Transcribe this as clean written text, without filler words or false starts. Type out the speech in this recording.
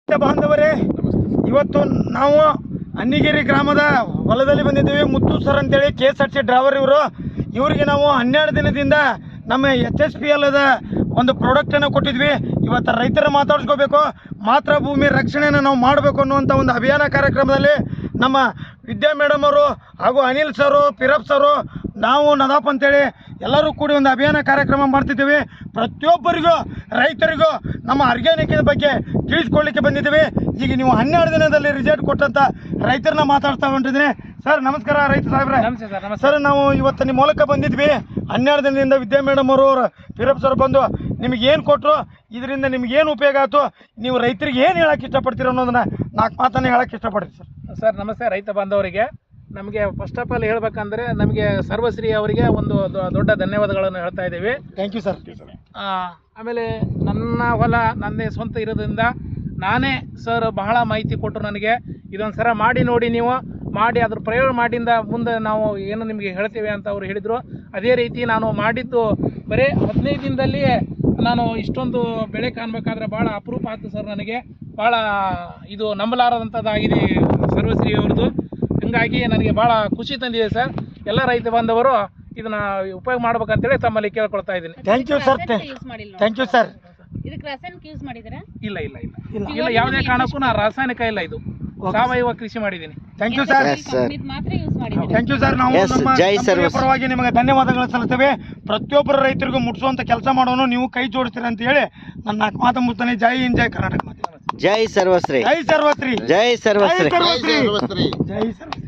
ರೈತ ಬಾಂಧವರೇ, ಇವತ್ತು ನಾವು ಅನ್ನಿಗೇರಿ ಗ್ರಾಮದ ಹೊಲದಲ್ಲಿ ಬಂದಿದ್ದೀವಿ. ಮುತ್ತು ಸರ್ ಅಂತೇಳಿ KSRTC ಡ್ರೈವರ್ ಇವರಿಗೆ ನಾವು 12 ದಿನದಿಂದ ನಮ್ಮ HSPL ಒಂದು ಪ್ರಾಡಕ್ಟನ್ನು ಕೊಟ್ಟಿದ್ವಿ. ಇವತ್ತು ರೈತರ ಮಾತಾಡಿಸ್ಕೋಬೇಕು, ಮಾತೃ ಭೂಮಿ ರಕ್ಷಣೆಯನ್ನು ನಾವು ಮಾಡಬೇಕು ಅನ್ನುವಂಥ ಒಂದು ಅಭಿಯಾನ ಕಾರ್ಯಕ್ರಮದಲ್ಲಿ ನಮ್ಮ ವಿದ್ಯಾ ಮೇಡಮ್ ಅವರು ಹಾಗೂ ಅನಿಲ್ ಸರು, ಪಿರಪ್ ಸರು, ನಾವು ನದಾಪ್ ಅಂತೇಳಿ ಎಲ್ಲರೂ ಕೂಡಿ ಒಂದು ಅಭಿಯಾನ ಕಾರ್ಯಕ್ರಮ ಮಾಡ್ತಿದ್ದೀವಿ. ಪ್ರತಿಯೊಬ್ಬರಿಗೂ ರೈತರಿಗೂ ನಮ್ಮ ಆರ್ಗ್ಯಾನಿಕ್ ಬಗ್ಗೆ ತಿಳಿಸ್ಕೊಳ್ಳಿಕ್ಕೆ ಬಂದಿದ್ದೀವಿ. ಈಗ ನೀವು 12 ದಿನದಲ್ಲಿ ರಿಸಲ್ಟ್ ಕೊಟ್ಟಂತ ರೈತರನ್ನ ಮಾತಾಡ್ತಾ ಹೊಂಟಿದ್ದೀನಿ. ಸರ್ ನಮಸ್ಕಾರ ರೈತ ಸಾಹೇಬ್ರೆ. ಸರ್ ನಾವು ಇವತ್ತು ನಿಮ್ಮ ಮೂಲಕ ಬಂದಿದ್ವಿ. 12 ದಿನದಿಂದ ವಿದ್ಯಾ ಮೇಡಮ್ ಅವರು ಪಿರಪ್ ಸರ್ ಬಂದು ನಿಮಗೆ ಏನು ಕೊಟ್ಟರು, ಇದರಿಂದ ನಿಮ್ಗೇನು ಉಪಯೋಗ ಆಯಿತು, ನೀವು ರೈತರಿಗೆ ಏನು ಹೇಳಕ್ಕೆ ಇಷ್ಟಪಡ್ತೀರೋ ಅನ್ನೋದನ್ನ 4 ಮಾತನ್ನು ಹೇಳಕ್ಕೆ ಇಷ್ಟಪಡ್ತೀವಿ ಸರ್. ಸರ್ ನಮಸ್ತೆ ರೈತ ಬಾಂಧವರಿಗೆ. ನಮಗೆ ಫಸ್ಟ್ ಆಫ್ ಆಲ್ ಹೇಳ್ಬೇಕಂದ್ರೆ ನಮಗೆ ಸರ್ವಶ್ರೀ ಅವರಿಗೆ ಒಂದು ದೊಡ್ಡ ಧನ್ಯವಾದಗಳನ್ನು ಹೇಳ್ತಾ ಇದ್ದೀವಿ. Thank you sir. ಆಮೇಲೆ ನನ್ನ ಹೊಲ ನನ್ನದೇ ಸ್ವಂತ ಇರೋದ್ರಿಂದ ನಾನೇ ಸರ್ ಬಹಳ ಮಾಹಿತಿ ಕೊಟ್ಟರು ನನಗೆ. ಇದೊಂದು ಸಲ ಮಾಡಿ ನೋಡಿ, ನೀವು ಮಾಡಿ ಅದ್ರ ಪ್ರಯೋಗ ಮಾಡಿಂದ ಮುಂದೆ ನಾವು ಏನು ನಿಮಗೆ ಹೇಳ್ತೇವೆ ಅಂತ ಅವರು ಹೇಳಿದರು. ಅದೇ ರೀತಿ ನಾನು ಮಾಡಿದ್ದು ಬರೀ 15 ದಿನದಲ್ಲಿಯೇ ನಾನು ಇಷ್ಟೊಂದು ಬೆಳೆ ಕಾಣಬೇಕಾದ್ರೆ ಭಾಳ ಅಪರೂಪ ಆಯ್ತು ಸರ್. ನನಗೆ ಭಾಳ ಇದು ನಂಬಲಾರದಂಥದ್ದಾಗಿದೆ ಸರ್ವಶ್ರೀ ಅವ್ರದ್ದು. ಹಂಗಾಗಿ ನನಗೆ ಭಾಳ ಖುಷಿ ತಂದಿದೆ ಸರ್. ಎಲ್ಲ ರೈತ ಬಾಂಧವರು ಇದನ್ನ ಉಪಯೋಗ ಮಾಡ್ಬೇಕಂತೇಳಿ ತಮ್ಮಲ್ಲಿ ಕೇಳ್ಕೊಳ್ತಾ ಇದ್ದೀನಿ. Thank you sir. Thank you sir. ಇಲ್ಲ ಇಲ್ಲ ಇಲ್ಲ ಇಲ್ಲ, ಯಾವುದೇ ಕಾರಣಕ್ಕೂ ನಾ ರಾಸಾಯನಿಕ ಇಲ್ಲ, ಇದು ಸಾವಯವ ಕೃಷಿ ಮಾಡಿದ್ದೀನಿ. Thank you sir. Thank you sir. ನಾವು ನಮ್ಮ ಪರವಾಗಿ ನಿಮಗೆ ಧನ್ಯವಾದಗಳು ಸಲ್ಲಿಸ್ತೇವೆ. ಪ್ರತಿಯೊಬ್ಬರ ರೈತರಿಗೂ ಮುಟ್ಟಿಸುವಂತ ಕೆಲಸ ಮಾಡೋನು, ನೀವು ಕೈ ಜೋಡಿಸ್ತೀರ ಅಂತ ಹೇಳಿ ನನ್ನ 4 ಮಾತು ಮುಟ್ತಾನೆ. ಜೈ ಹಿಂದ್, ಜೈ ಕರ್ನಾಟಕ. ಜೈ ಸರ್ವಶ್ರೀ. ಜೈ ಸರ್ವಶ್ರೀ. ಜೈ ಸರ್ವಶ್ರೀ. ಜೈ ಸರ್ವಶ್ರೀ. ಜೈ ಸರ್ವಶ್ರೀ.